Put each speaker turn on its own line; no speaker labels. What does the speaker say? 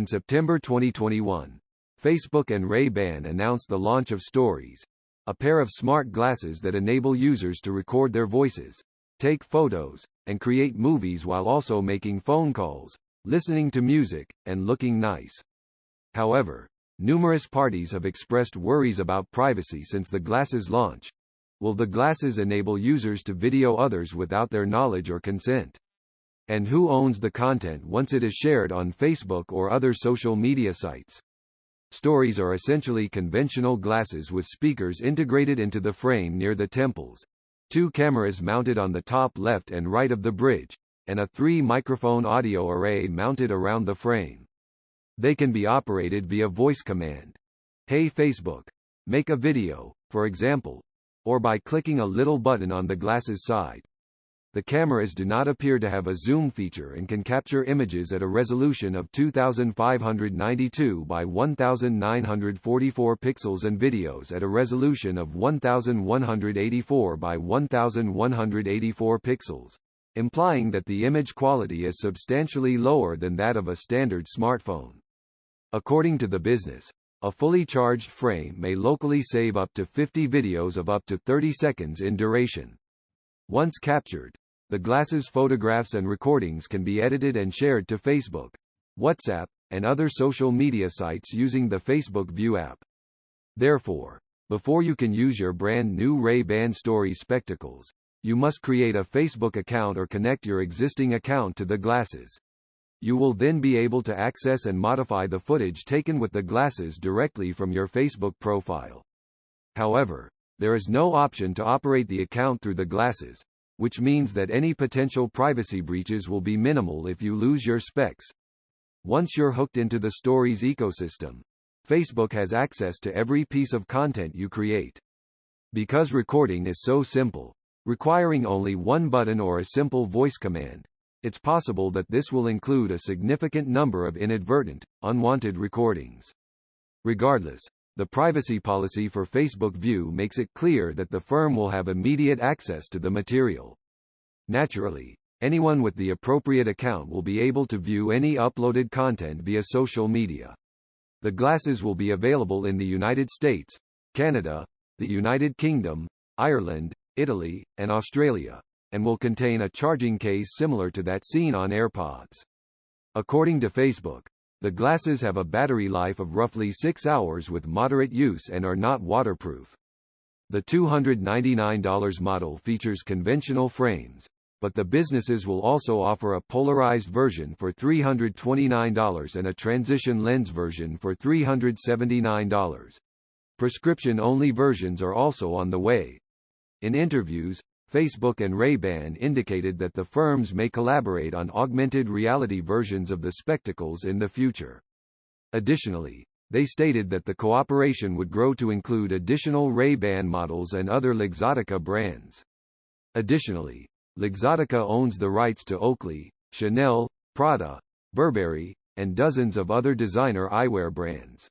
September 2021, Facebook and Ray-Ban announced the launch of Stories, a pair of smart glasses that enable users to record their voices, take photos, and create movies while also making phone calls, listening to music, and looking nice. However, numerous parties have expressed worries about privacy since the glasses' launch. Will the glasses enable users to video others without their knowledge or consent? And who owns the content once it is shared on Facebook or other social media sites? Stories are essentially conventional glasses with speakers integrated into the frame near the temples, 2 cameras mounted on the top left and right of the bridge, and a 3-microphone audio array mounted around the frame. They can be operated via voice command. "Hey Facebook, make a video," for example, or by clicking a little button on the glasses side. The cameras do not appear to have a zoom feature and can capture images at a resolution of 2592 by 1944 pixels and videos at a resolution of 1184 by 1184 pixels, implying that the image quality is substantially lower than that of a standard smartphone. According to the business, a fully charged frame may locally save up to 50 videos of up to 30 seconds in duration. Once captured, the glasses' photographs and recordings can be edited and shared to Facebook, WhatsApp, and other social media sites using the Facebook View app. Therefore, before you can use your brand new Ray-Ban Stories spectacles, you must create a Facebook account or connect your existing account to the glasses. You will then be able to access and modify the footage taken with the glasses directly from your Facebook profile. However, there is no option to operate the account through the glasses, which means that any potential privacy breaches will be minimal if you lose your specs. Once you're hooked into the Stories ecosystem, Facebook has access to every piece of content you create. Because recording is so simple, requiring only one button or a simple voice command, it's possible that this will include a significant number of inadvertent, unwanted recordings. Regardless, the privacy policy for Facebook View makes it clear that the firm will have immediate access to the material. Naturally, anyone with the appropriate account will be able to view any uploaded content via social media. The glasses will be available in the United States, Canada, the United Kingdom, Ireland, Italy, and Australia, and will contain a charging case similar to that seen on AirPods. According to Facebook, the glasses have a battery life of roughly 6 hours with moderate use and are not waterproof. The $299 model features conventional frames, but the businesses will also offer a polarized version for $329 and a transition lens version for $379. Prescription-only versions are also on the way. In interviews, Facebook and Ray-Ban indicated that the firms may collaborate on augmented reality versions of the spectacles in the future. Additionally, they stated that the cooperation would grow to include additional Ray-Ban models and other Luxottica brands. Additionally, Luxottica owns the rights to Oakley, Chanel, Prada, Burberry, and dozens of other designer eyewear brands.